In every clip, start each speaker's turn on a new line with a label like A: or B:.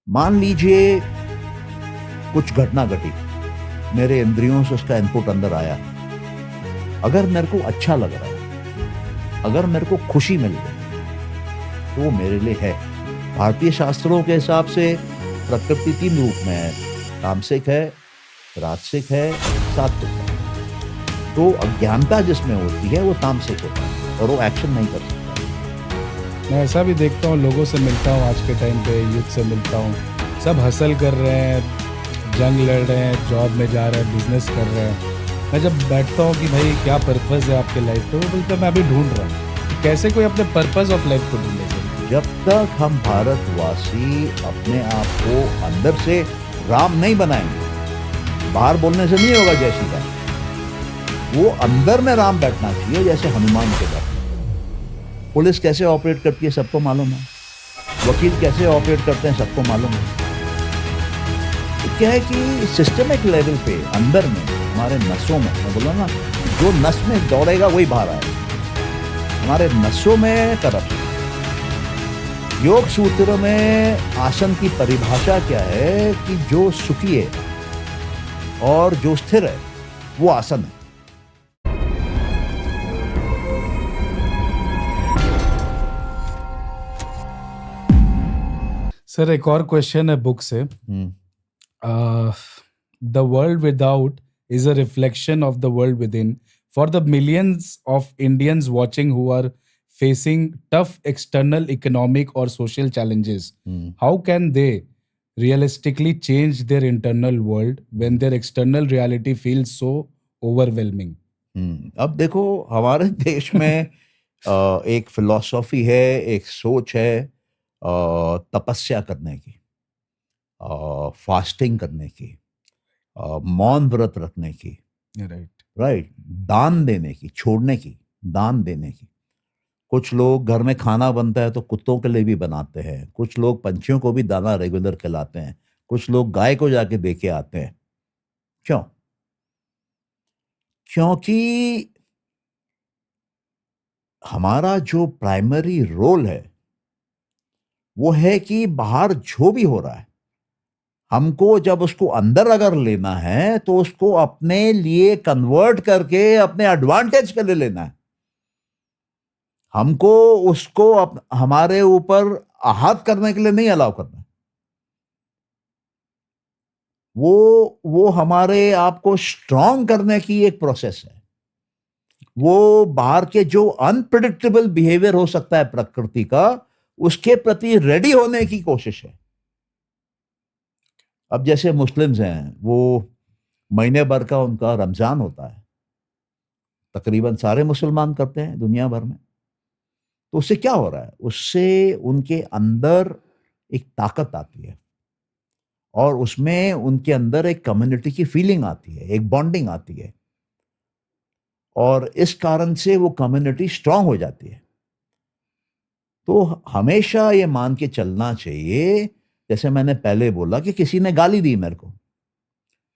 A: मान लीजिए कुछ घटना घटी, मेरे इंद्रियों से उसका इनपुट अंदर आया। अगर मेरे को अच्छा लग रहा है, अगर मेरे को खुशी मिल रही है, तो वो मेरे लिए है। भारतीय शास्त्रों के हिसाब से प्रकृति 3 रूप में है, तामसिक है, राजसिक है, सात्विक है। तो अज्ञानता जिसमें होती है वो तामसिक होता है और वो एक्शन नहीं कर सकता।
B: मैं ऐसा भी देखता हूँ, लोगों से मिलता हूँ, आज के टाइम पे यूथ से मिलता हूँ, सब हसल कर रहे हैं, जंग लड़ रहे हैं, जॉब में जा रहे हैं, बिजनेस कर रहे हैं। मैं जब बैठता हूँ कि भाई क्या पर्पस है आपके लाइफ पे, वो बोलते हैं मैं अभी ढूंढ रहा हूँ। कैसे कोई अपने पर्पस ऑफ लाइफ को ढूंढे सर?
A: जब तक हम भारतवासी अपने आप को अंदर से राम नहीं बनाएंगे, बाहर बोलने से नहीं होगा। जय श्री राम, वो अंदर में राम बैठना चाहिए, जैसे हनुमान के बैठना। पुलिस कैसे ऑपरेट करती है सबको मालूम है, वकील कैसे ऑपरेट करते हैं सबको मालूम है। तो क्या है कि सिस्टमिक लेवल पे अंदर में हमारे नसों में, मैं बोला ना, जो नस में दौड़ेगा वही बाहर आएगा। हमारे नसों में करप्शन। योग सूत्र में आसन की परिभाषा क्या है कि जो सुखी है और जो स्थिर है वो आसन है।
B: सर एक और क्वेश्चन है बुक से। The world without is a reflection of the world within. For the millions of Indians watching who are facing tough external economic or social challenges, how can they realistically change their internal world when their external reality feels so overwhelming?
A: अब देखो, हमारे देश में एक philosophy है, एक सोच है तपस्या करने की, फास्टिंग करने की, मौन व्रत रखने की,
B: Right.
A: राइट, दान देने की, छोड़ने की, दान देने की। कुछ लोग घर में खाना बनता है तो कुत्तों के लिए भी बनाते हैं, कुछ लोग पंछियों को भी दाना रेगुलर खिलाते हैं, कुछ लोग गाय को जाके दे के आते हैं। क्यों? क्योंकि हमारा जो प्राइमरी रोल है वो है कि बाहर जो भी हो रहा है, हमको जब उसको अंदर अगर लेना है तो उसको अपने लिए कन्वर्ट करके अपने एडवांटेज के लिए लेना है। हमको उसको हमारे ऊपर आहत करने के लिए नहीं अलाउ करना है। वो हमारे आप को स्ट्रांग करने की एक प्रोसेस है। वो बाहर के जो अनप्रिडिक्टेबल बिहेवियर हो सकता है प्रकृति का, उसके प्रति रेडी होने की कोशिश है। अब जैसे मुस्लिम्स हैं, वो महीने भर का उनका रमजान होता है, तकरीबन सारे मुसलमान करते हैं दुनिया भर में। तो उससे क्या हो रहा है? उससे उनके अंदर एक ताकत आती है और उसमें उनके अंदर एक कम्युनिटी की फीलिंग आती है, एक बॉन्डिंग आती है, और इस कारण से वो कम्युनिटी स्ट्रांग हो जाती है। तो हमेशा ये मान के चलना चाहिए, जैसे मैंने पहले बोला कि किसी ने गाली दी मेरे को,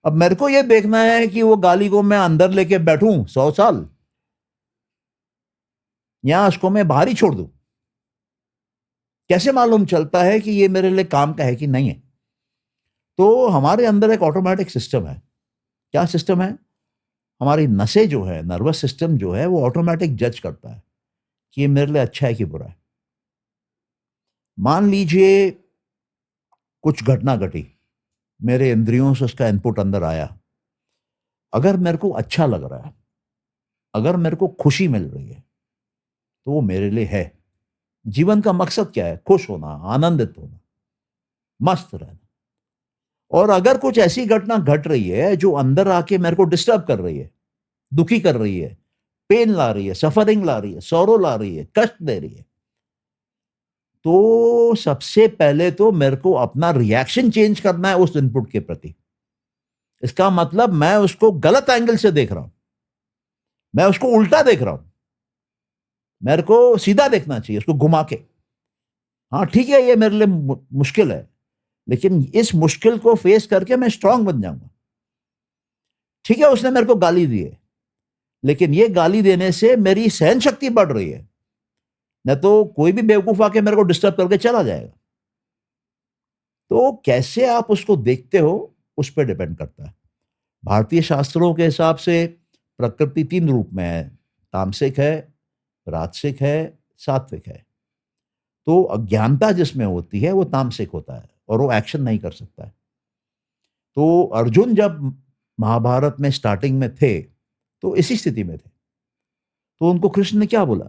A: अब मेरे को ये देखना है कि वो गाली को मैं अंदर लेके बैठूं 100 साल, या उसको मैं बाहर ही छोड़ दूं। कैसे मालूम चलता है कि ये मेरे लिए काम का है कि नहीं है? तो हमारे अंदर एक ऑटोमेटिक सिस्टम है। क्या सिस्टम है? हमारी नसें जो है, नर्वस सिस्टम जो है, वो ऑटोमेटिक जज करता है कि ये मेरे लिए अच्छा है कि बुरा है। मान लीजिए कुछ घटना घटी, मेरे इंद्रियों से उसका इनपुट अंदर आया। अगर मेरे को अच्छा लग रहा है, अगर मेरे को खुशी मिल रही है, तो वो मेरे लिए है। जीवन का मकसद क्या है? खुश होना, आनंदित होना, मस्त रहना। और अगर कुछ ऐसी घटना घट रही है जो अंदर आके मेरे को डिस्टर्ब कर रही है, दुखी कर रही है, पेन ला रही है, सफरिंग ला रही है, सौरो ला रही है, कष्ट दे रही है, तो सबसे पहले तो मेरे को अपना रिएक्शन चेंज करना है उस इनपुट के प्रति। इसका मतलब मैं उसको गलत एंगल से देख रहा हूं, मैं उसको उल्टा देख रहा हूं। मेरे को सीधा देखना चाहिए, उसको घुमा के। हाँ ठीक है, ये मेरे लिए मुश्किल है, लेकिन इस मुश्किल को फेस करके मैं स्ट्रांग बन जाऊंगा। ठीक है, उसने मेरे को गाली दी है, लेकिन ये गाली देने से मेरी सहन शक्ति बढ़ रही है। न तो कोई भी बेवकूफ आके मेरे को डिस्टर्ब करके चला जाएगा। तो कैसे आप उसको देखते हो उस पर डिपेंड करता है। भारतीय शास्त्रों के हिसाब से प्रकृति 3 रूप में है, तामसिक है, राजसिक है, सात्विक है। तो अज्ञानता जिसमें होती है वो तामसिक होता है और वो एक्शन नहीं कर सकता है। तो अर्जुन जब महाभारत में स्टार्टिंग में थे, तो इसी स्थिति में थे। तो उनको कृष्ण ने क्या बोला?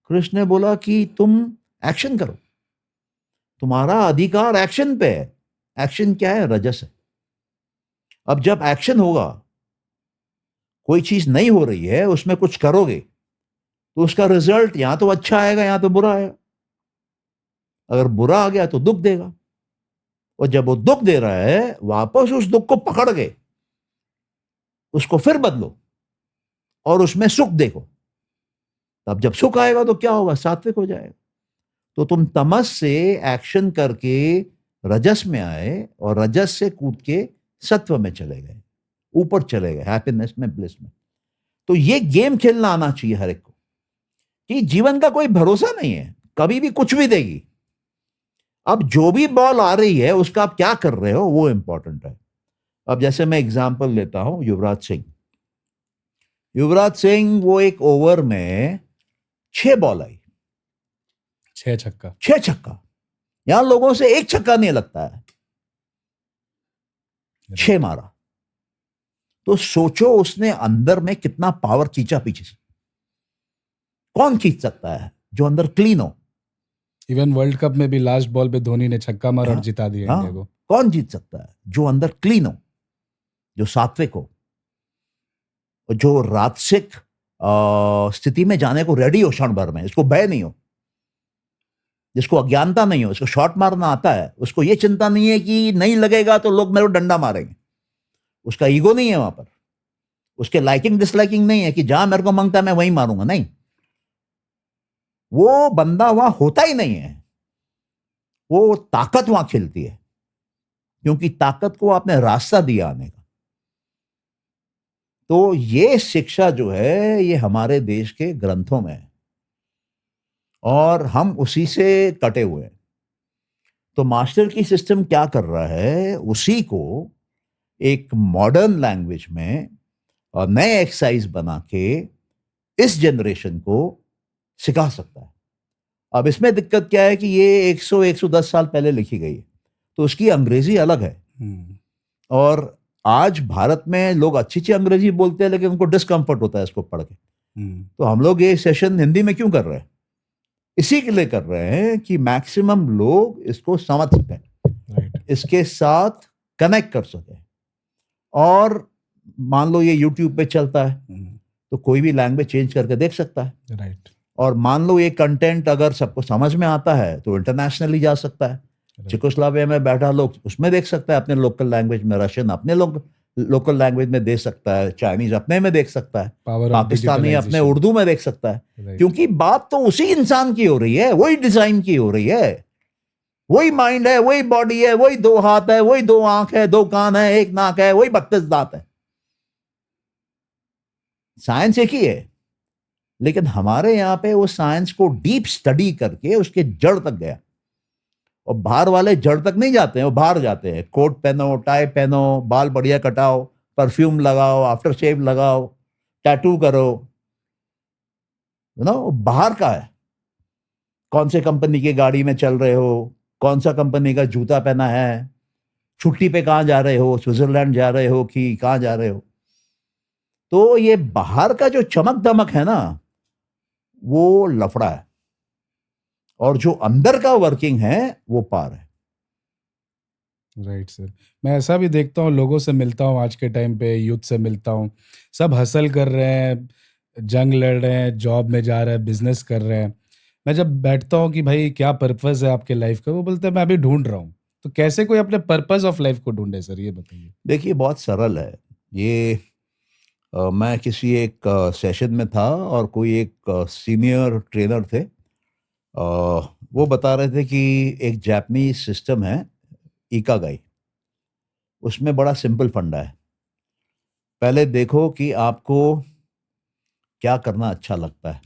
A: कृष्ण ने बोला कि तुम एक्शन करो, तुम्हारा अधिकार एक्शन पे है। एक्शन क्या है? रजस है। अब जब एक्शन होगा, कोई चीज नहीं हो रही है, उसमें कुछ करोगे, तो उसका रिजल्ट या तो अच्छा आएगा या तो बुरा आएगा। अगर बुरा आ गया तो दुख देगा, और जब वो दुख दे रहा है, वापस उस दुख को पकड़ के उसको फिर बदलो और उसमें सुख देखो। तब जब सुख आएगा तो क्या होगा? सात्विक हो जाएगा। तो तुम तमस से एक्शन करके रजस में आए और रजस से कूद के सत्व में चले गए, ऊपर चले गए, हैप्पीनेस में, ब्लिस में। तो ये गेम खेलना आना चाहिए हर एक को, कि जीवन का कोई भरोसा नहीं है, कभी भी कुछ भी देगी। अब जो भी बॉल आ रही है उसका आप क्या कर रहे हो वो इंपॉर्टेंट है। अब जैसे मैं एग्जांपल लेता हूं, युवराज सिंह। युवराज सिंह वो एक ओवर में 6 बॉल आई,
B: 6 छक्का।
A: 6 छक्का। यहां लोगों से एक छक्का नहीं लगता है, 6 मारा। तो सोचो उसने अंदर में कितना पावर खींचा पीछे से। कौन खींच सकता है जो अंदर क्लीन हो?
B: इवन वर्ल्ड कप में भी लास्ट बॉल पे धोनी ने छक्का मारा और
A: हाँ,
B: जिता दिया इंडिया को।
A: कौन जीत सकता है? जो अंदर क्लीन हो, जो सात्विक हो, और जो राजसिक स्थिति में जाने को रेडी हो क्षण भर में, इसको भय नहीं हो, जिसको अज्ञानता नहीं हो, इसको शॉट मारना आता है, उसको ये चिंता नहीं है कि नहीं लगेगा तो लोग मेरे को डंडा मारेंगे। उसका ईगो नहीं है वहां पर, उसके लाइकिंग डिसलाइकिंग नहीं है कि जहां मेरे को मांगता है मैं वहीं मारूंगा, नहीं। वो बंदा वहां होता ही नहीं है। वो ताकत वहां खिलती है, क्योंकि ताकत को आपने रास्ता दिया आने का। तो ये शिक्षा जो है ये हमारे देश के ग्रंथों में है और हम उसी से कटे हुए हैं। तो मास्टर की सिस्टम क्या कर रहा है, उसी को एक मॉडर्न लैंग्वेज में और नए एक्सरसाइज बना के इस जनरेशन को सिखा सकता है। अब इसमें दिक्कत क्या है कि ये 100-110 साल पहले लिखी गई है, तो उसकी अंग्रेजी अलग है। और आज भारत में लोग अच्छी अच्छी अंग्रेजी बोलते हैं, लेकिन उनको डिस्कम्फर्ट होता है इसको पढ़ के। तो हम लोग ये सेशन हिंदी में क्यों कर रहे हैं? इसी के लिए कर रहे हैं कि मैक्सिमम लोग इसको समझ सकें,
B: राइट।
A: इसके साथ कनेक्ट कर सकें। और मान लो ये यूट्यूब पे चलता है, तो कोई भी लैंग्वेज चेंज करके देख सकता है।
B: राइट।
A: और मान लो ये कंटेंट अगर सबको समझ में आता है तो इंटरनेशनली जा सकता है। चेकोस्लोवाकिया में बैठा लोग उसमें देख सकता है अपने लोकल लैंग्वेज में, रशियन अपने लोग लोकल लैंग्वेज में देख सकता है, चाइनीज अपने में देख सकता है,
B: पावर ऑफ
A: पाकिस्तानी अपने
B: डिजिटलाइजेशन।
A: उर्दू में देख सकता है।
B: राइट।
A: क्योंकि बात तो उसी इंसान की हो रही है, वही डिजाइन की हो रही है, वही माइंड है, वही बॉडी है, वही 2 हाथ है, वही 2 आंख है, 2 कान है, 1 नाक है, वही 32 दांत है। साइंस एक ही है, लेकिन हमारे यहां पे वो साइंस को डीप स्टडी करके उसके जड़ तक गया। और बाहर वाले जड़ तक नहीं जाते हैं, वो बाहर जाते हैं। कोट पहनो, टाई पहनो, बाल बढ़िया कटाओ, परफ्यूम लगाओ, आफ्टर शेव लगाओ, टैटू करो, बाहर का है। कौन से कंपनी की गाड़ी में चल रहे हो, कौन सा कंपनी का जूता पहना है, छुट्टी पे कहां जा रहे हो, स्विट्जरलैंड जा रहे हो कि कहां जा रहे हो। तो ये बाहर का जो चमक दमक है ना, वो लफड़ा है, और जो अंदर का वर्किंग है वो पार है।
B: Right sir. मैं ऐसा भी देखता हूँ, लोगों से मिलता हूँ, आज के टाइम पे यूथ से मिलता हूँ, सब हसल कर रहे हैं, जंग लड़ रहे हैं, जॉब में जा रहे हैं, बिजनेस कर रहे हैं। मैं जब बैठता हूँ कि भाई क्या पर्पस है आपके लाइफ का, वो बोलते हैं मैं अभी ढूंढ रहा हूँ। तो कैसे कोई अपने पर्पस ऑफ लाइफ को ढूंढे सर, ये बताइए।
A: देखिए बहुत सरल है ये। मैं किसी एक सेशन में था और कोई एक सीनियर ट्रेनर थे। वो बता रहे थे कि एक जापानीज सिस्टम है, इकागाई। उसमें बड़ा सिंपल फंडा है। पहले देखो कि आपको क्या करना अच्छा लगता है,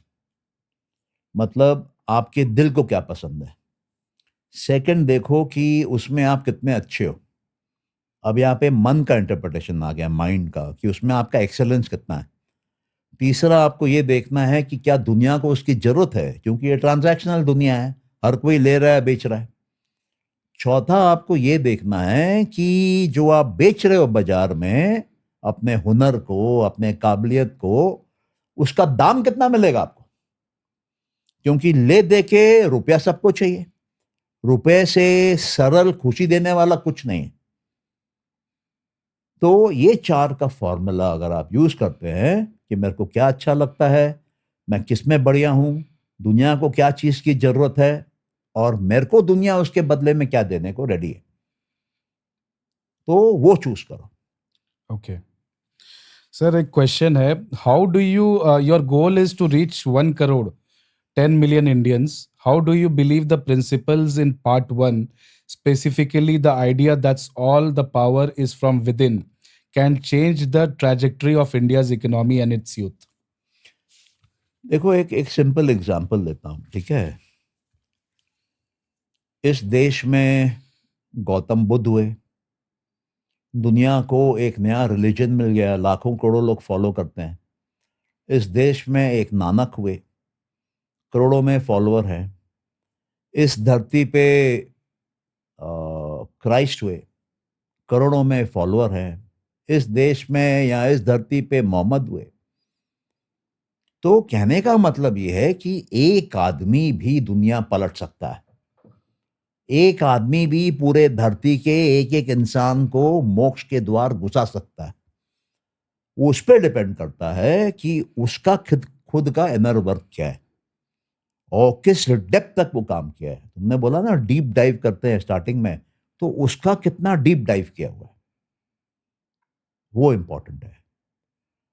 A: मतलब आपके दिल को क्या पसंद है। सेकंड देखो कि उसमें आप कितने अच्छे हो। अब यहाँ पे मन का इंटरप्रिटेशन आ गया, माइंड का, कि उसमें आपका एक्सेलेंस कितना है। तीसरा आपको ये देखना है कि क्या दुनिया को उसकी जरूरत है, क्योंकि ये ट्रांजैक्शनल दुनिया है, हर कोई ले रहा है बेच रहा है। चौथा आपको ये देखना है कि जो आप बेच रहे हो बाजार में, अपने हुनर को, अपने काबिलियत को, उसका दाम कितना मिलेगा आपको। क्योंकि ले दे के रुपया सबको चाहिए, रुपए से सरल खुशी देने वाला कुछ नहीं है। तो ये चार का फॉर्मूला अगर आप यूज करते हैं कि मेरे को क्या अच्छा लगता है, मैं किस में बढ़िया हूं, दुनिया को क्या चीज की जरूरत है, और मेरे को दुनिया उसके बदले में क्या देने को रेडी है, तो वो चूज करो।
B: ओके सर, एक क्वेश्चन है, how do you your goal is to reach 1 crore 10 million Indians. How do you believe the principles in part 1, specifically the idea that all the power is from within, can change the trajectory of India's economy and its youth?
A: देखो, एक एक simple example देता हूं, ठीक है। इस देश में गौतम बुद्ध हुए, दुनिया को एक नया रिलीजन मिल गया, लाखों करोड़ों लोग फॉलो करते हैं। इस देश में एक नानक हुए, करोड़ों में फॉलोअर हैं। इस धरती पे क्राइस्ट हुए, करोड़ों में फॉलोअर हैं। इस देश में या इस धरती पे मोहम्मद हुए। तो कहने का मतलब ये है कि एक आदमी भी दुनिया पलट सकता है। एक आदमी भी पूरे धरती के एक एक इंसान को मोक्ष के द्वार घुसा सकता है। वो उस पर डिपेंड करता है कि उसका खुद खुद का इनर वर्क क्या है और किस डेप्थ तक वो काम किया है। तुमने बोला ना डीप डाइव करते हैं स्टार्टिंग में, तो उसका कितना डीप डाइव किया हुआ है वो इंपॉर्टेंट है।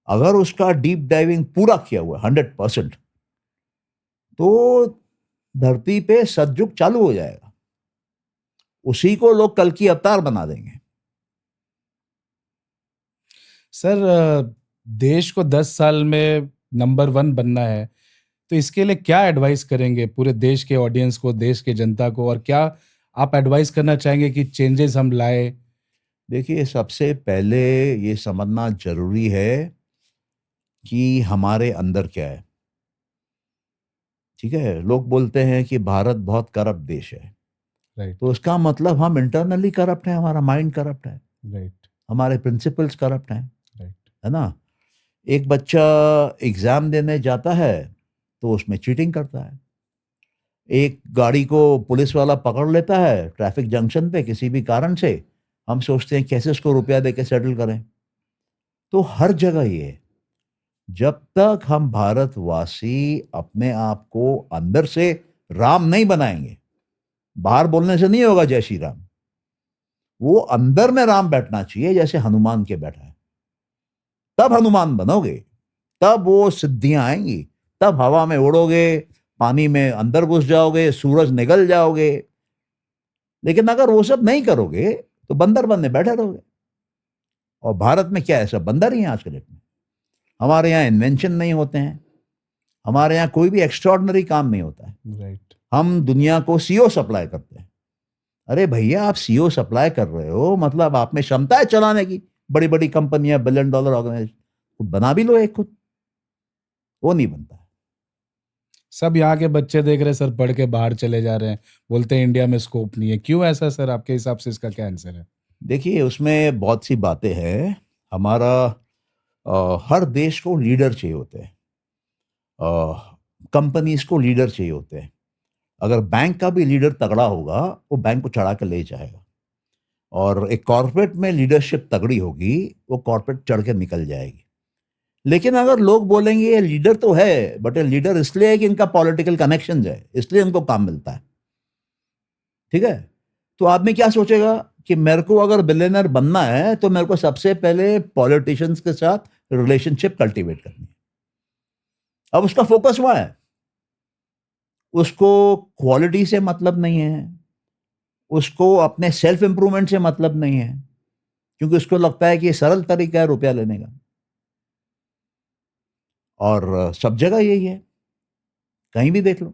A: अगर उसका डीप डाइविंग पूरा किया हुआ है 100%, तो धरती पे सतयुग चालू हो जाएगा। उसी को लोग कल की अवतार बना देंगे।
B: सर, देश को 10 साल में नंबर 1 बनना है, तो इसके लिए क्या एडवाइस करेंगे पूरे देश के ऑडियंस को, देश के जनता को, और क्या आप एडवाइस करना चाहेंगे कि चेंजेस हम लाए?
A: देखिए, सबसे पहले ये समझना जरूरी है कि हमारे अंदर क्या है। ठीक है, लोग बोलते हैं कि भारत बहुत करप्ट देश है,
B: राइट,
A: तो उसका मतलब हम इंटरनली करप्ट है, हमारा माइंड करप्ट है,
B: राइट,
A: हमारे प्रिंसिपल्स करप्ट हैं,
B: राइट,
A: है ना। एक बच्चा एग्जाम देने जाता है तो उसमें चीटिंग करता है। एक गाड़ी को पुलिस वाला पकड़ लेता है ट्रैफिक जंक्शन पे किसी भी कारण से, हम सोचते हैं कैसे उसको रुपया दे के सेटल करें। तो हर जगह ये है। जब तक हम भारतवासी अपने आप को अंदर से राम नहीं बनाएंगे, बाहर बोलने से नहीं होगा जय श्री राम, वो अंदर में राम बैठना चाहिए जैसे हनुमान के बैठा है। तब हनुमान बनोगे, तब वो सिद्धियां आएंगी, तब हवा में उड़ोगे, पानी में अंदर घुस जाओगे, सूरज निगल जाओगे। लेकिन अगर वो सब नहीं करोगे तो बंदर बनने बैठे रहोगे। और भारत में क्या है, सब बंदर ही हैं आज के डेट में। हमारे यहाँ इन्वेंशन नहीं होते हैं, हमारे यहाँ कोई भी एक्स्ट्रॉर्डनरी काम नहीं होता है।
B: राइट।
A: हम दुनिया को सीओ सप्लाई करते हैं। अरे भैया, आप सीओ सप्लाई कर रहे हो, मतलब आप में क्षमता है चलाने की। बड़ी बड़ी कंपनियां, बिलियन डॉलर ऑर्गेनाइजेशन, बना भी लो एक खुद। वो नहीं बनता है।
B: सब यहाँ के बच्चे देख रहे हैं सर, पढ़ के बाहर चले जा रहे हैं, बोलते हैं इंडिया में स्कोप नहीं है। क्यों ऐसा सर? आपके हिसाब से इसका क्या आंसर है?
A: देखिए, उसमें बहुत सी बातें हैं। हमारा हर देश को लीडर चाहिए होते हैं, कंपनीज को लीडर चाहिए होते हैं। अगर बैंक का भी लीडर तगड़ा होगा, वो बैंक को चढ़ा के ले जाएगा। और एक कॉर्पोरेट में लीडरशिप तगड़ी होगी, वो कॉर्पोरेट चढ़ के निकल जाएगी। लेकिन अगर लोग बोलेंगे ये लीडर तो है, बट ये लीडर इसलिए है कि इनका पॉलिटिकल कनेक्शन है, इसलिए इनको काम मिलता है, ठीक है, तो आदमी क्या सोचेगा कि मेरे को अगर बिलियनर बनना है तो मेरे को सबसे पहले पॉलिटिशियंस के साथ रिलेशनशिप कल्टीवेट करनी है। अब उसका फोकस वहां है, उसको क्वालिटी से मतलब नहीं है, उसको अपने सेल्फ इंप्रूवमेंट से मतलब नहीं है, क्योंकि उसको लगता है कि ये सरल तरीका है रुपया लेने का। और सब जगह यही है, कहीं भी देख लो।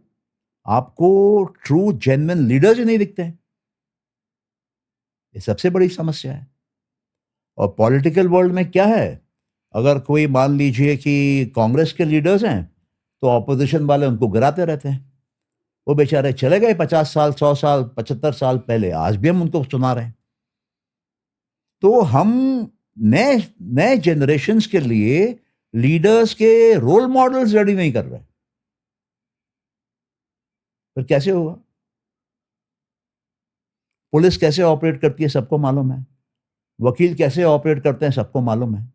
A: आपको ट्रू जेन्युइन लीडर्स ही नहीं दिखते हैं। ये सबसे बड़ी समस्या है। और पॉलिटिकल वर्ल्ड में क्या है, अगर कोई मान लीजिए कि कांग्रेस के लीडर्स हैं, तो ऑपोजिशन वाले उनको गिराते रहते हैं। वो बेचारे चले गए 50 साल, 100 साल, 75 साल पहले, आज भी हम उनको सुना रहे हैं। तो हम नए नए जनरेशन्स के लिए लीडर्स के रोल मॉडल्स रेडी नहीं कर रहे, फिर कैसे होगा? पुलिस कैसे ऑपरेट करती है सबको मालूम है, वकील कैसे ऑपरेट करते हैं सबको मालूम है।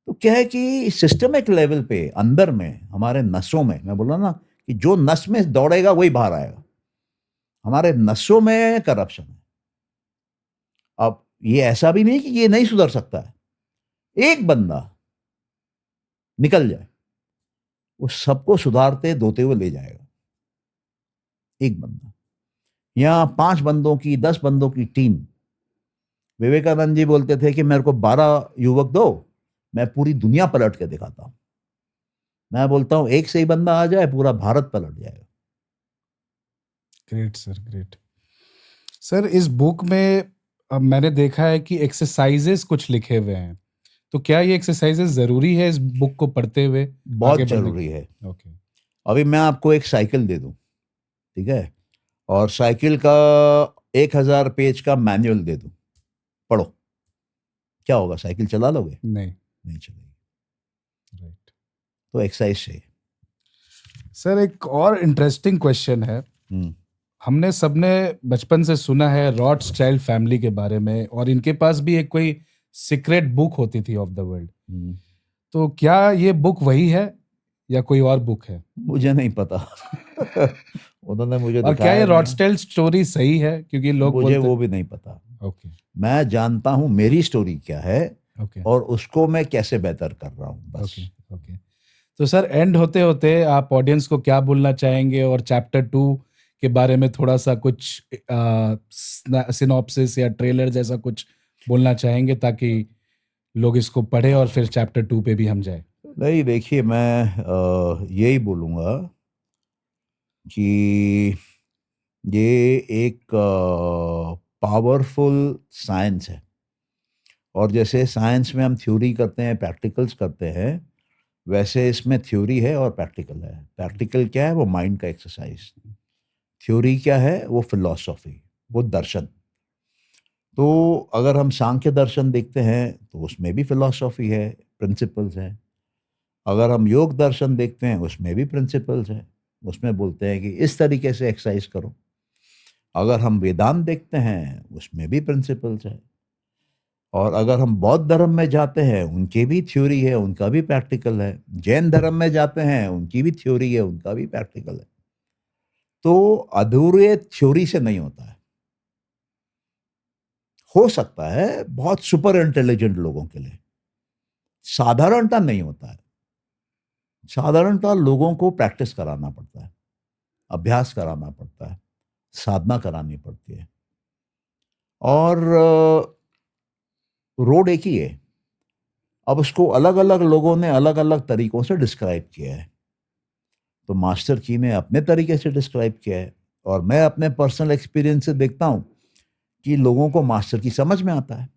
A: तो क्या है कि सिस्टमिक लेवल पे अंदर में हमारे नसों में, मैं बोल रहा ना कि जो नस में दौड़ेगा वही बाहर आएगा, हमारे नसों में करप्शन है। अब ये ऐसा भी नहीं कि ये नहीं सुधर सकता है, एक बंदा निकल जाए वो सबको सुधारते धोते हुए ले जाएगा। एक बंदा, यहाँ 5 बंदों की 10 बंदों की टीम। विवेकानंद जी बोलते थे कि मेरे को 12 युवक दो, मैं पूरी दुनिया पलट के दिखाता हूं। मैं बोलता हूं एक से ही बंदा आ जाए पूरा भारत पलट जाएगा।
B: Great sir, great sir. इस बुक में मैंने देखा है कि एक्सरसाइजेस कुछ लिखे हुए हैं, तो क्या ये एक्सरसाइजेस जरूरी है इस बुक को पढ़ते हुए
A: बहुत
B: आगे बढ़ने
A: जरूरी है।
B: ओके।
A: अभी मैं आपको एक साइकिल दे दूं, ठीक है, और साइकिल का 1000 पेज का मैनुअल दे दूं, पढ़ो, क्या होगा? साइकिल चला लोगे?
B: नहीं।
A: नहीं चलेगी।
B: राइट
A: तो एक्सरसाइज चाहिए।
B: सर, एक और इंटरेस्टिंग क्वेश्चन है।
A: हम्म,
B: हमने सबने बचपन से सुना है रॉथस्चाइल्ड फैमिली के बारे में, और इनके पास भी एक कोई सीक्रेट बुक होती थी ऑफ द वर्ल्ड।
A: हम्म,
B: तो क्या ये बुक वही है या कोई और बुक है?
A: मुझे नहीं पता। उन्होंने मुझे
B: और क्या ये
A: दिखाया नहीं है,
B: रॉथस्चाइल्ड स्टोरी सही है? क्योंकि लोग
A: मुझे
B: बोलते।
A: वो भी नहीं पता।
B: ओके।
A: मैं जानता हूं मेरी स्टोरी क्या है
B: ओके।
A: और उसको मैं कैसे बेहतर कर रहा हूं, बस।
B: ओके। ओके। तो सर, एंड होते होते आप ऑडियंस को क्या बोलना चाहेंगे, और चैप्टर 2 के बारे में थोड़ा सा कुछ सिनॉप्सिस या ट्रेलर जैसा कुछ बोलना चाहेंगे, ताकि लोग इसको पढ़े और फिर चैप्टर 2 पे भी हम जाए?
A: नहीं, देखिए, मैं यही बोलूंगा कि ये एक पावरफुल साइंस है, और जैसे साइंस में हम थ्योरी करते हैं, प्रैक्टिकल्स करते हैं, वैसे इसमें थ्योरी है और प्रैक्टिकल है। प्रैक्टिकल क्या है? वो माइंड का एक्सरसाइज। थ्योरी क्या है? वो फिलॉसफी, वो दर्शन। तो अगर हम सांख्य दर्शन देखते हैं तो उसमें भी फिलॉसफी है, प्रिंसिपल्स हैं। अगर हम योग दर्शन देखते हैं उसमें भी प्रिंसिपल्स हैं, उसमें बोलते हैं कि इस तरीके से एक्सरसाइज करो। अगर हम वेदांत देखते हैं उसमें भी प्रिंसिपल्स हैं। और अगर हम बौद्ध धर्म में जाते हैं उनकी भी थ्योरी है, उनका भी प्रैक्टिकल है। जैन धर्म में जाते हैं उनकी भी थ्योरी है, उनका भी प्रैक्टिकल है। तो अधूरे थ्योरी से नहीं होता है। हो सकता है बहुत सुपर इंटेलिजेंट लोगों के लिए, साधारणता नहीं होता है। साधारणता लोगों को प्रैक्टिस कराना पड़ता है, अभ्यास कराना पड़ता है, साधना करानी पड़ती है। और रोड एक ही है, अब उसको अलग अलग लोगों ने अलग अलग तरीकों से डिस्क्राइब किया है। तो मास्टर की ने अपने तरीके से डिस्क्राइब किया है, और मैं अपने पर्सनल एक्सपीरियंस से देखता हूं कि लोगों को मास्टर की समझ में आता है।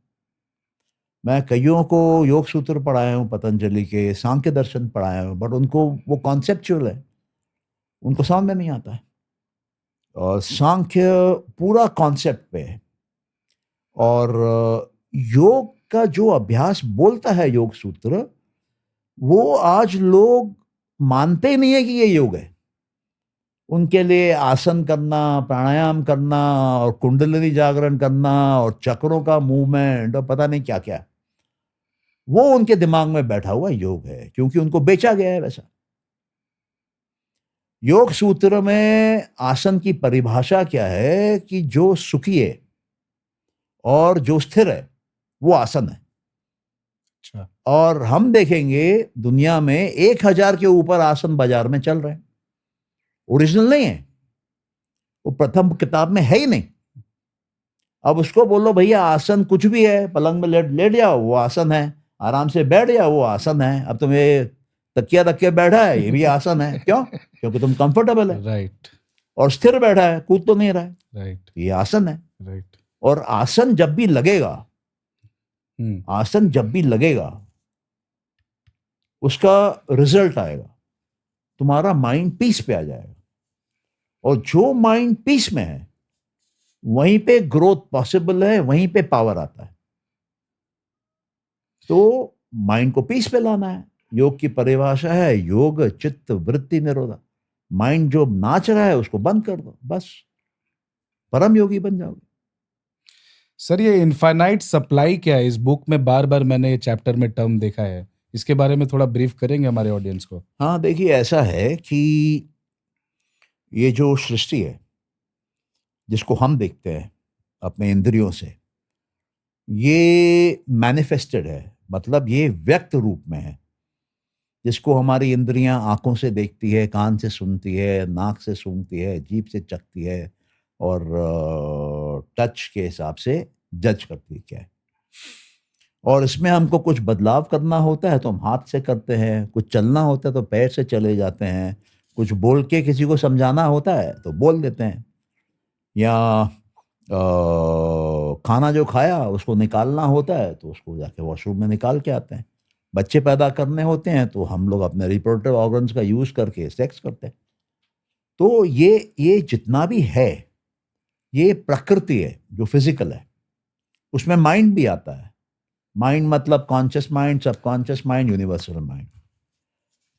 A: मैं कईयों को योग सूत्र पढ़ाया हूं, पतंजलि के सांख्य दर्शन पढ़ाया हूं, बट उनको वो कॉन्सेप्चुअल है, उनको समझ में नहीं आता है। और सांख्य पूरा कॉन्सेप्ट पे है, और योग का जो अभ्यास बोलता है योग सूत्र, वो आज लोग मानते ही नहीं है कि ये योग है। उनके लिए आसन करना, प्राणायाम करना, और कुंडलिनी जागरण करना, और चक्रों का मूवमेंट, और पता नहीं क्या क्या, वो उनके दिमाग में बैठा हुआ योग है, क्योंकि उनको बेचा गया है वैसा। योग सूत्र में आसन की परिभाषा क्या है कि जो सुखी है और जो स्थिर है वो आसन है।
B: अच्छा।
A: और हम देखेंगे दुनिया में 1000 के ऊपर आसन बाजार में चल रहे हैं, ओरिजिनल नहीं है, वो प्रथम किताब में है ही नहीं। अब उसको बोलो भैया आसन कुछ भी है, पलंग में लेट लेट जाओ वो आसन है, आराम से बैठ जाओ वो आसन है, अब तुम्हें तकिया तकिया बैठा है ये भी आसन है। क्यों? क्योंकि तुम कंफर्टेबल है,
B: राइट
A: और स्थिर बैठा है, कूद तो नहीं रहा है,
B: राइट
A: ये आसन है।
B: राइट
A: और आसन जब भी लगेगा, आसन जब भी लगेगा, उसका रिजल्ट आएगा, तुम्हारा माइंड पीस पे आ जाएगा, और जो माइंड पीस में है वहीं पे ग्रोथ पॉसिबल है, वहीं पे पावर आता है। तो माइंड को पीस पे लाना है। योग की परिभाषा है योग चित्त वृत्ति निरोधा। माइंड जो नाच रहा है उसको बंद कर दो, बस परम योगी बन जाओगे।
B: सर, ये इनफाइनाइट सप्लाई क्या है? इस बुक में बार बार मैंने ये चैप्टर में टर्म देखा है, इसके बारे में थोड़ा ब्रीफ करेंगे हमारे ऑडियंस को?
A: हाँ, देखिए, ऐसा है कि ये जो सृष्टि है जिसको हम देखते हैं अपने इंद्रियों से, ये मैनिफेस्टेड है, मतलब ये व्यक्त रूप में है। जिसको हमारी इंद्रियां आंखों से देखती है, कान से सुनती है, नाक से सूंघती है, जीभ से चखती है, और टच के हिसाब से जज करती है क्या है। और इसमें हमको कुछ बदलाव करना होता है तो हम हाथ से करते हैं, कुछ चलना होता है तो पैर से चले जाते हैं, कुछ बोल के किसी को समझाना होता है तो बोल देते हैं, या खाना जो खाया उसको निकालना होता है तो उसको जाके वॉशरूम में निकाल के आते हैं। बच्चे पैदा करने होते हैं तो हम लोग अपने रिप्रोडक्टिव ऑर्गन्स का यूज करके सेक्स करते हैं। तो ये जितना भी है, ये प्रकृति है जो फिजिकल है। उसमें माइंड भी आता है। माइंड मतलब conscious mind, subconscious mind, universal mind,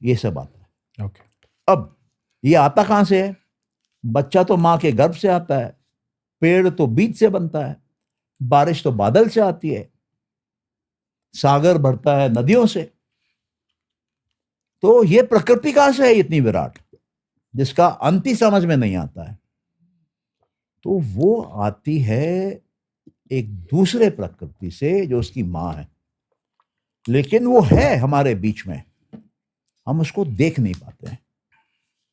A: ये सब आता है।
B: ओके।
A: अब ये आता कहां से है? बच्चा तो मां के गर्भ से आता है, पेड़ तो बीज से बनता है, बारिश तो बादल से आती है, सागर बढ़ता है नदियों से। तो ये प्रकृति कहां से है इतनी विराट, जिसका अंत ही समझ में नहीं आता है? तो वो आती है एक दूसरे प्रकृति से जो उसकी मां है, लेकिन वो है हमारे बीच में, हम उसको देख नहीं पाते हैं।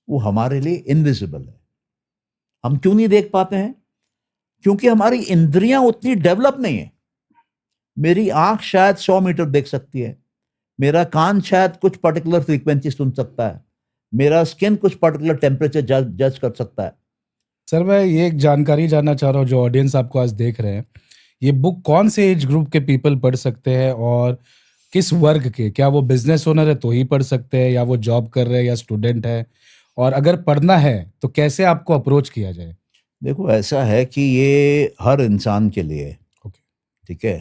A: वो हमारे लिए इनविजिबल है। हम क्यों नहीं देख पाते हैं? क्योंकि हमारी इंद्रियां उतनी डेवलप नहीं है। मेरी आंख शायद 100 मीटर देख सकती है, मेरा कान शायद कुछ पर्टिकुलर फ्रीक्वेंसी सुन सकता है, मेरा स्किन कुछ पर्टिकुलर टेम्परेचर जज कर सकता है।
B: सर, मैं ये एक जानकारी जानना चाह रहा हूँ, जो ऑडियंस आपको आज देख रहे हैं, ये बुक कौन से एज ग्रुप के पीपल पढ़ सकते हैं और किस वर्ग के? क्या वो बिजनेस ओनर है तो ही पढ़ सकते हैं, या वो जॉब कर रहे हैं, या स्टूडेंट है? और अगर पढ़ना है तो कैसे आपको अप्रोच किया जाए?
A: देखो, ऐसा है कि ये हर इंसान के लिए,
B: ओके।
A: ठीक है।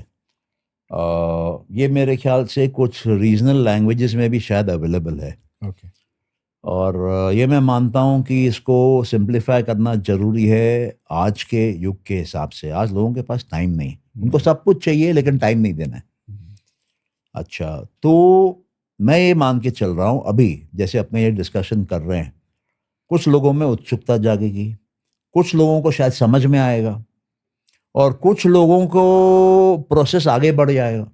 A: ये मेरे ख्याल से कुछ रीजनल लैंग्वेजेस में भी शायद अवेलेबल है।
B: ओके।
A: और ये मैं मानता हूँ कि इसको सिंप्लीफाई करना ज़रूरी है आज के युग के हिसाब से। आज लोगों के पास टाइम नहीं, उनको सब कुछ चाहिए लेकिन टाइम नहीं देना है। अच्छा, तो मैं ये मान के चल रहा हूँ, अभी जैसे अपने ये डिस्कशन कर रहे हैं, कुछ लोगों में उत्सुकता जागेगी, कुछ लोगों को शायद समझ में आएगा, और कुछ लोगों को प्रोसेस आगे बढ़ जाएगा।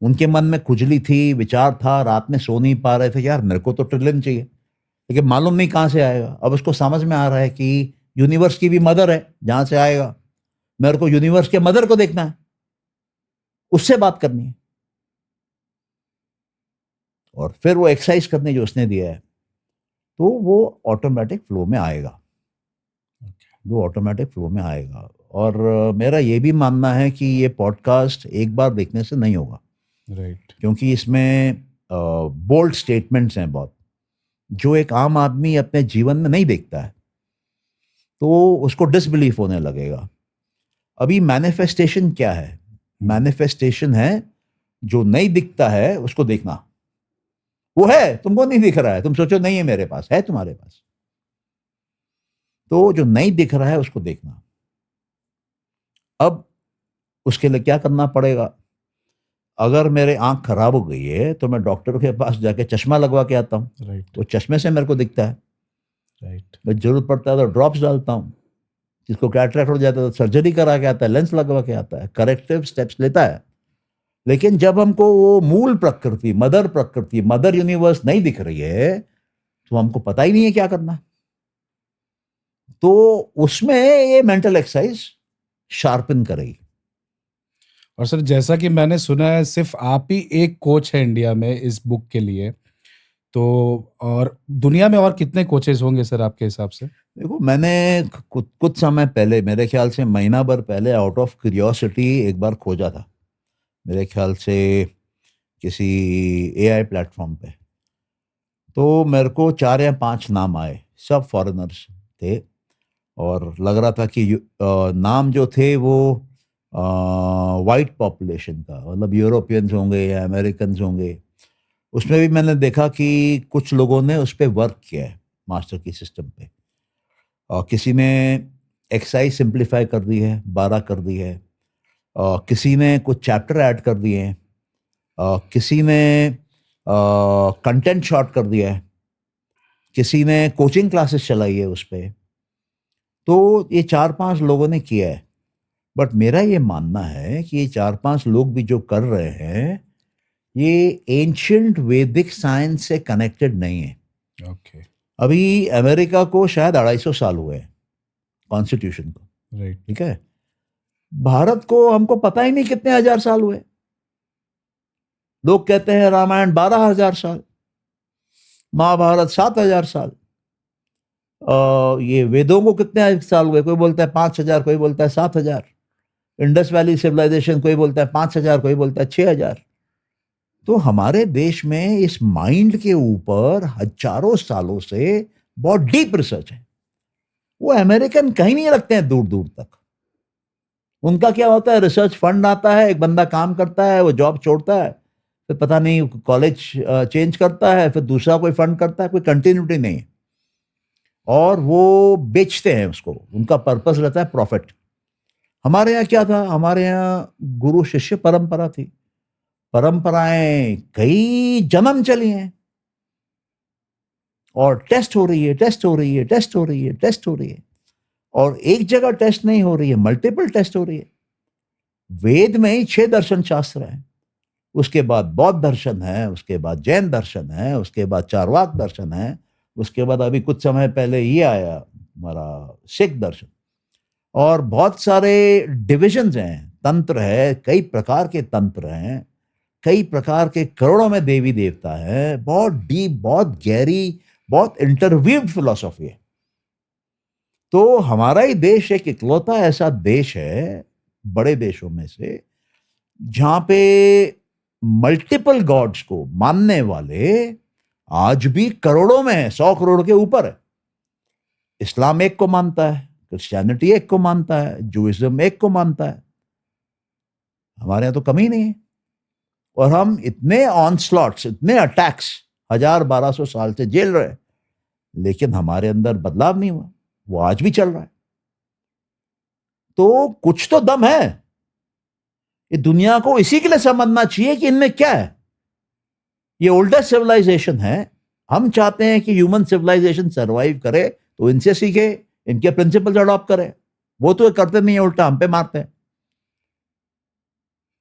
A: उनके मन में खुजली थी, विचार था, रात में सो नहीं पा रहे थे, यार मेरे को तो ट्रिलियन चाहिए, लेकिन मालूम नहीं कहाँ से आएगा। अब उसको समझ में आ रहा है कि यूनिवर्स की भी मदर है जहाँ से आएगा, मेरे को यूनिवर्स के मदर को देखना है, उससे बात करनी है, और फिर वो एक्सरसाइज करने जो उसने दिया है, तो वो ऑटोमेटिक फ्लो में आएगा, वो ऑटोमेटिक फ्लो में आएगा। और मेरा ये भी मानना है कि ये पॉडकास्ट एक बार देखने से नहीं होगा,
B: राइट।
A: क्योंकि इसमें बोल्ड स्टेटमेंट्स हैं बहुत, जो एक आम आदमी अपने जीवन में नहीं देखता है, तो उसको डिसबिलीफ होने लगेगा। अभी मैनिफेस्टेशन क्या है? मैनिफेस्टेशन है जो नहीं दिखता है उसको देखना। वो है, तुमको नहीं दिख रहा है, तुम सोचो नहीं है मेरे पास, है तुम्हारे पास। तो जो नहीं दिख रहा है उसको देखना। अब उसके लिए क्या करना पड़ेगा? अगर मेरे आंख खराब हो गई है तो मैं डॉक्टर के पास जाके चश्मा लगवा के आता हूँ,
B: राइट।
A: तो चश्मे से मेरे को दिखता है।
B: राइट।
A: मैं जरूरत पड़ता है तो ड्रॉप्स डालता हूँ, जिसको कैटरेक्ट हो जाता है तो सर्जरी करा के आता है, लेंस लगवा के आता है, करेक्टिव स्टेप्स लेता है। लेकिन जब हमको वो मूल प्रकृति, मदर यूनिवर्स नहीं दिख रही है, तो हमको पता ही नहीं है क्या करना। तो उसमें ये मेंटल एक्सरसाइज शार्पन करेगी।
B: और सर, जैसा कि मैंने सुना है, सिर्फ आप ही एक कोच है इंडिया में इस बुक के लिए, तो और दुनिया में और कितने कोचेस होंगे सर आपके हिसाब से?
A: देखो, मैंने कुछ कुछ समय पहले, मेरे ख्याल से महीना भर पहले, आउट ऑफ क्यूरियोसिटी एक बार खोजा था, मेरे ख्याल से किसी एआई प्लेटफॉर्म पे। तो मेरे को 4 या 5 नाम आए, सब फॉरेनर्स थे, और लग रहा था कि नाम जो थे वो वाइट पॉपुलेशन का, मतलब यूरोपियंस होंगे या अमेरिकन्स होंगे। उसमें भी मैंने देखा कि कुछ लोगों ने उस पे वर्क किया है, मास्टर की सिस्टम पे, और किसी ने एक्सरसाइज सिंप्लीफाई कर दी है, 12 कर दी है, और किसी ने कुछ चैप्टर ऐड कर दिए हैं, किसी ने कंटेंट शॉर्ट कर दिया है, किसी ने कोचिंग क्लासेस चलाई है उस पे। तो ये 4-5 लोगों ने किया है, बट मेरा ये मानना है कि ये 4-5 लोग भी जो कर रहे हैं, ये एंशियंट वैदिक साइंस से कनेक्टेड नहीं है।
B: ओके,
A: अभी अमेरिका को शायद 250 साल हुए हैं कॉन्स्टिट्यूशन को,
B: राइट।
A: ठीक है। भारत को हमको पता ही नहीं कितने हजार साल हुए। लोग कहते हैं रामायण 12,000 साल, महाभारत 7,000 साल, ये वेदों को कितने साल हुए, कोई बोलता है 5,000, कोई बोलता है 7,000। इंडस वैली सिविलाइजेशन कोई बोलता है 5,000, कोई बोलता है 6,000। तो हमारे देश में इस माइंड के ऊपर हजारों सालों से बहुत डीप रिसर्च है। वो अमेरिकन कहीं नहीं रखते हैं दूर दूर तक। उनका क्या होता है, रिसर्च फंड आता है, एक बंदा काम करता है, वो जॉब छोड़ता है, फिर पता नहीं कॉलेज चेंज करता है, फिर दूसरा कोई फंड करता है, कोई कंटिन्यूटी नहीं है, और वो बेचते हैं उसको। उनका पर्पस रहता है प्रॉफिट। हमारे यहाँ क्या था, हमारे यहाँ गुरु शिष्य परंपरा थी। परंपराएं कई जन्म चली हैं, और टेस्ट हो रही है, टेस्ट हो रही है, टेस्ट हो रही है, टेस्ट हो रही है, और एक जगह टेस्ट नहीं हो रही है, मल्टीपल टेस्ट हो रही है। वेद में ही 6 दर्शन शास्त्र हैं, उसके बाद बौद्ध दर्शन है, उसके बाद जैन दर्शन है, उसके बाद चारवाक दर्शन है, उसके बाद अभी कुछ समय पहले ये आया हमारा सिख दर्शन, और बहुत सारे डिविजन्स हैं, तंत्र है, कई प्रकार के तंत्र हैं, कई प्रकार के करोड़ों में देवी देवता है, बहुत डीप, बहुत गहरी, बहुत इंटरवीव्ड फिलॉसफी है। तो हमारा ही देश एक इकलौता ऐसा देश है बड़े देशों में से, जहां पे मल्टीपल गॉड्स को मानने वाले आज भी करोड़ों में है, 100 करोड़ के ऊपर है। इस्लाम एक को मानता है, क्रिश्चियनिटी एक को मानता है, जूइज्म एक को मानता है। हमारे यहां तो कमी नहीं है, और हम इतने ऑनस्लॉट्स, इतने अटैक्स 1,000-1,200 साल से झेल रहे हैं, लेकिन हमारे अंदर बदलाव नहीं हुआ, वो आज भी चल रहा है। तो कुछ तो दम है। ये दुनिया को इसी के लिए समझना चाहिए कि इनमें क्या है। ये ओल्डेस्ट सिविलाइजेशन है। हम चाहते हैं कि ह्यूमन सिविलाइजेशन सरवाइव करे, तो इनसे सीखे, इनके प्रिंसिपल्स अडॉप्ट करें। वो तो करते नहीं है, उल्टा हम पे मारते हैं।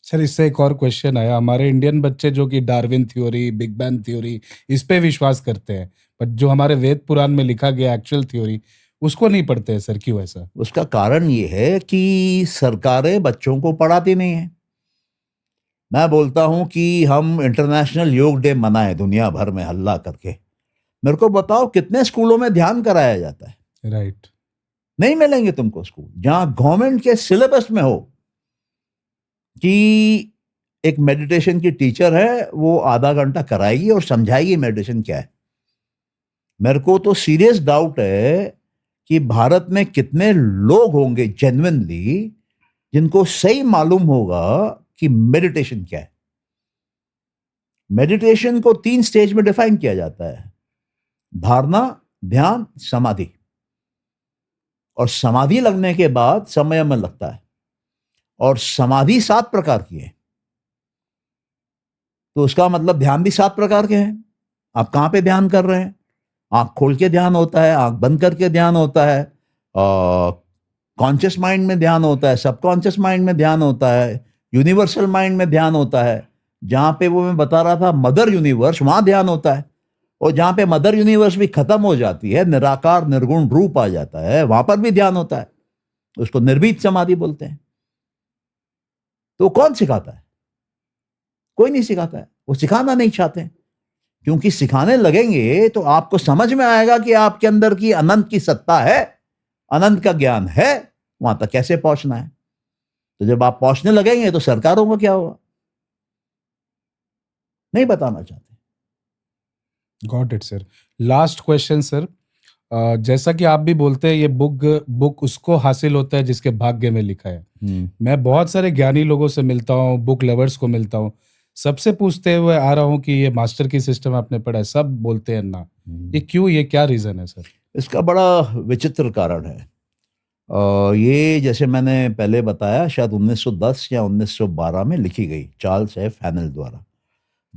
B: सर इससे एक और क्वेश्चन आया, हमारे इंडियन बच्चे जो कि Darwin theory, big bang theory, इस पे विश्वास करते हैं, बट जो हमारे वेद पुराण में लिखा गया एक्चुअल थ्योरी, उसको नहीं पढ़ते हैं सर, क्यों ऐसा?
A: उसका कारण ये है कि सरकारें बच्चों को पढ़ाती नहीं है। मैं बोलता हूं कि हम इंटरनेशनल योग डे मनाएं दुनिया भर में हल्ला करके, मेरे को बताओ कितने स्कूलों में ध्यान कराया जाता है।
B: राइट।
A: नहीं मिलेंगे तुमको स्कूल जहां गवर्नमेंट के सिलेबस में हो कि एक मेडिटेशन की टीचर है, वो आधा घंटा कराएगी और समझाएगी मेडिटेशन क्या है। मेरे को तो सीरियस डाउट है कि भारत में कितने लोग होंगे जेन्युइनली जिनको सही मालूम होगा कि मेडिटेशन क्या है। मेडिटेशन को 3 स्टेज में डिफाइन किया जाता है, धारणा, ध्यान, समाधि। और समाधि लगने के बाद समय में लगता है, और समाधि 7 प्रकार की है। तो उसका मतलब ध्यान भी 7 प्रकार के हैं। आप कहां पे ध्यान कर रहे हैं? आंख खोल के ध्यान होता है, आंख बंद करके ध्यान होता है, कॉन्शियस माइंड में ध्यान होता है, सबकॉन्शियस माइंड में ध्यान होता है, यूनिवर्सल माइंड में ध्यान होता है। जहां पे वो मैं बता रहा था मदर यूनिवर्स, वहां ध्यान होता है। और जहां पे मदर यूनिवर्स भी खत्म हो जाती है, निराकार निर्गुण रूप आ जाता है, वहां पर भी ध्यान होता है। उसको निर्भीत समाधि बोलते हैं। तो कौन सिखाता है? कोई नहीं सिखाता है, वो सिखाना नहीं चाहते हैं। क्योंकि सिखाने लगेंगे तो आपको समझ में आएगा कि आपके अंदर की अनंत की सत्ता है, अनंत का ज्ञान है, वहां तक कैसे पहुंचना है। तो जब आप पहुंचने लगेंगे तो सरकारों को क्या होगा, नहीं बताना चाहते।
B: Got it sir. Last question sir, जैसा कि आप भी बोलते हैं ये बुक उसको हासिल होता है जिसके भाग्य में लिखा है। मैं बहुत सारे ज्ञानी लोगों से मिलता हूँ, बुक लवर्स को मिलता हूँ, सबसे पूछते हुए आ रहा हूँ कि ये मास्टर की सिस्टम आपने पढ़ा है, सब बोलते हैं ना। ये क्यों, ये क्या रीजन है सर?
A: इसका बड़ा विचित्र कारण है। ये जैसे मैंने पहले बताया, शायद 1910 या 1912 में लिखी गई चार्ल्स एफ हैनल द्वारा।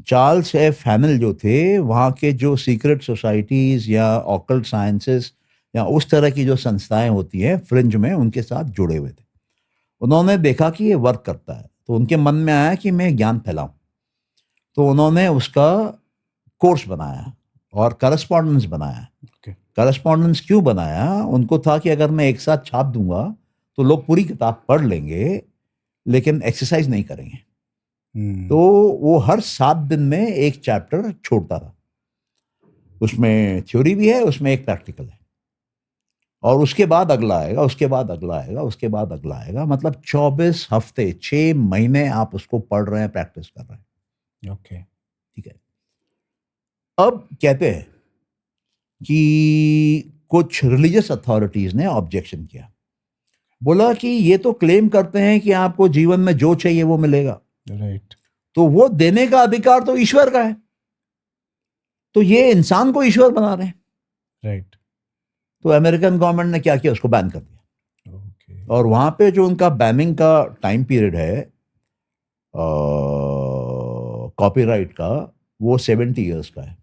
A: चार्ल्स एफ हैनल जो थे, वहाँ के जो सीक्रेट सोसाइटीज़ या ऑकल्ट साइंसेस या उस तरह की जो संस्थाएं होती हैं फ्रिंज में, उनके साथ जुड़े हुए थे। उन्होंने देखा कि ये वर्क करता है, तो उनके मन में आया कि मैं ज्ञान फैलाऊं। तो उन्होंने उसका कोर्स बनाया और करस्पॉन्डेंस बनाया।
B: Okay.
A: करस्पॉन्डेंस क्यों बनाया? उनको था कि अगर मैं एक साथ छाप दूंगा तो लोग पूरी किताब पढ़ लेंगे लेकिन एक्सरसाइज नहीं करेंगे। तो वो हर 7 दिन में एक चैप्टर छोड़ता था। उसमें थ्योरी भी है, उसमें एक प्रैक्टिकल है, और उसके बाद अगला आएगा, उसके बाद अगला आएगा, उसके बाद अगला आएगा। मतलब 24 हफ्ते, 6 महीने आप उसको पढ़ रहे हैं, प्रैक्टिस कर रहे हैं।
B: ओके।
A: ठीक है। अब कहते हैं कि कुछ रिलीजियस अथॉरिटीज ने ऑब्जेक्शन किया, बोला कि ये तो क्लेम करते हैं कि आपको जीवन में जो चाहिए वो मिलेगा,
B: राइट।
A: तो वो देने का अधिकार तो ईश्वर का है, तो ये इंसान को ईश्वर बना रहे हैं।
B: राइट।
A: तो अमेरिकन गवर्नमेंट ने क्या किया, उसको बैन कर दिया।
B: ओके।
A: और वहां पे जो उनका बैनिंग का टाइम पीरियड है कॉपीराइट का, वो 70 इयर्स का है।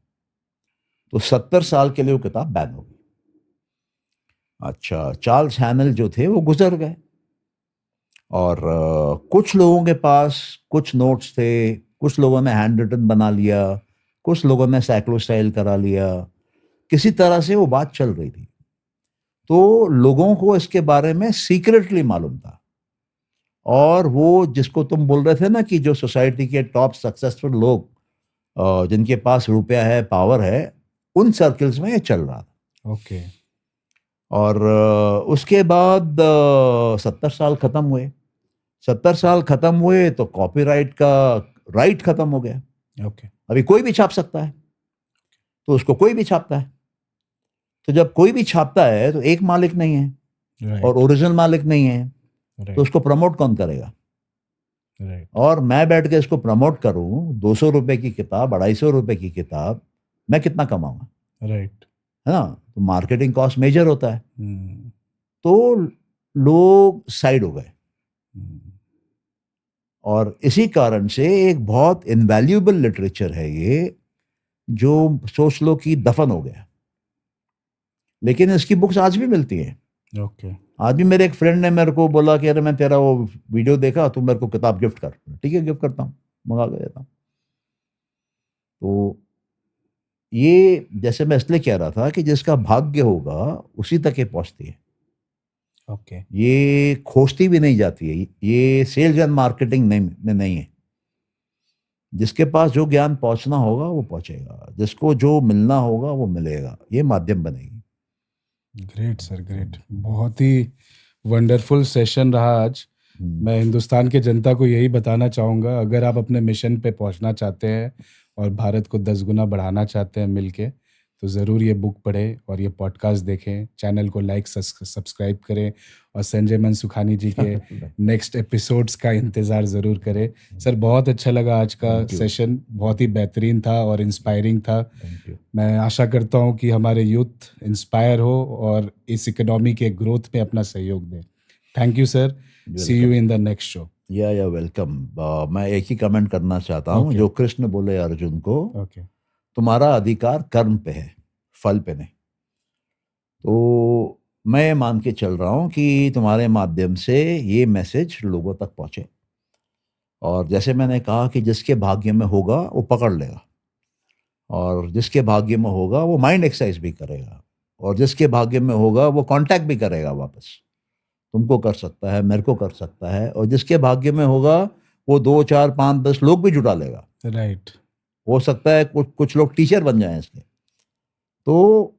A: तो 70 साल के लिए वो किताब बैन हो गई। अच्छा, चार्ल्स हैनल जो थे वो गुजर गए, और कुछ लोगों के पास कुछ नोट्स थे, कुछ लोगों ने हैंड रिटन बना लिया, कुछ लोगों ने साइक्लोस्टाइल करा लिया, किसी तरह से वो बात चल रही थी। तो लोगों को इसके बारे में सीक्रेटली मालूम था, और वो जिसको तुम बोल रहे थे ना कि जो सोसाइटी के टॉप सक्सेसफुल लोग, जिनके पास रुपया है, पावर है, उन सर्कल्स में ये चल रहा था।
B: ओके।
A: और उसके बाद 70 साल खत्म हुए। 70 साल खत्म हुए तो कॉपीराइट का राइट खत्म हो गया।
B: ओके।
A: अभी कोई भी छाप सकता है, तो उसको कोई भी छापता है। तो जब कोई भी छापता है तो एक मालिक नहीं है,
B: राइट।
A: और ओरिजिनल मालिक नहीं है, तो
B: राइट।
A: उसको प्रमोट कौन करेगा?
B: राइट।
A: और मैं बैठ के इसको प्रमोट करूं, 200 रुपए की किताब, 250 रुपए की किताब, मैं कितना कमाऊंगा?
B: राइट।
A: है ना? तो मार्केटिंग कॉस्ट मेजर होता है।
B: हम्म।
A: तो लोग साइड हो गए, और इसी कारण से एक बहुत इनवैल्यूएबल लिटरेचर है ये, जो सोच लो कि दफन हो गया। लेकिन इसकी बुक्स आज भी मिलती हैं।
B: ओके।
A: आज भी मेरे एक फ्रेंड ने मेरे को बोला कि अरे मैं तेरा वो वीडियो देखा, तू मेरे को किताब गिफ्ट कर। ठीक है, गिफ्ट करता हूँ, मंगा के देता हूँ। तो ये जैसे मैं इसलिए कह रहा था कि जिसका भाग्य होगा उसी तक ये पहुंचती है।
B: ओके।
A: ये खोजती भी नहीं जाती है, ये सेल्स एंड मार्केटिंग नहीं है। जिसके पास जो ज्ञान पहुंचना होगा वो पहुंचेगा, जिसको जो मिलना होगा वो मिलेगा, ये माध्यम बनेगी।
B: Great sir, great. बहुत ही वंडरफुल सेशन रहा आज। मैं हिंदुस्तान के जनता को यही बताना चाहूँगा, अगर आप अपने मिशन पे पहुँचना चाहते हैं और भारत को 10 गुना बढ़ाना चाहते हैं मिलके, तो ज़रूर ये बुक पढ़ें और ये पॉडकास्ट देखें। चैनल को लाइक सब्सक्राइब करें, और संजय मनसुखानी जी के नेक्स्ट एपिसोड्स का इंतज़ार ज़रूर करें। सर बहुत अच्छा लगा आज का
A: Thank you.
B: सेशन, बहुत ही बेहतरीन था और इंस्पायरिंग था।
A: Thank you.
B: मैं आशा करता हूँ कि हमारे यूथ इंस्पायर हो और इस इकोनॉमी के ग्रोथ में अपना सहयोग दें। Thank you sir. See you in the next show.
A: या वेलकम। मैं एक ही कमेंट करना चाहता हूँ,
B: Okay.
A: जो कृष्ण बोले अर्जुन को,
B: ओके।
A: तुम्हारा अधिकार कर्म पे है, फल पे नहीं। तो मैं मान के चल रहा हूँ कि तुम्हारे माध्यम से ये मैसेज लोगों तक पहुँचे, और जैसे मैंने कहा कि जिसके भाग्य में होगा वो पकड़ लेगा, और जिसके भाग्य में होगा वो माइंड एक्सरसाइज भी करेगा, और जिसके भाग्य में होगा वो कांटेक्ट भी करेगा वापस। तुमको कर सकता है, मेरे को कर सकता है, और जिसके भाग्य में होगा वो 2, 4, 5, 10 लोग भी जुटा लेगा।
B: राइट।
A: हो सकता है कुछ लोग टीचर बन जाएं इसके। तो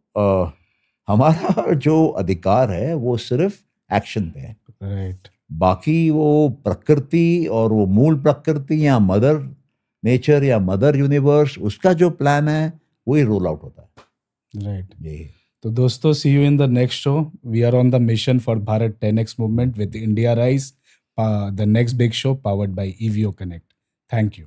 A: हमारा जो अधिकार है वो सिर्फ एक्शन पे है।
B: Right.
A: बाकी वो प्रकृति और वो मूल प्रकृति या मदर नेचर या मदर यूनिवर्स, उसका जो प्लान है वही रोल आउट होता है।
B: Right.
A: ये
B: तो दोस्तों, see you in the next show. We are on the mission for Bharat 10x movement with India Rise, the next big show powered by EVO Connect. Thank you.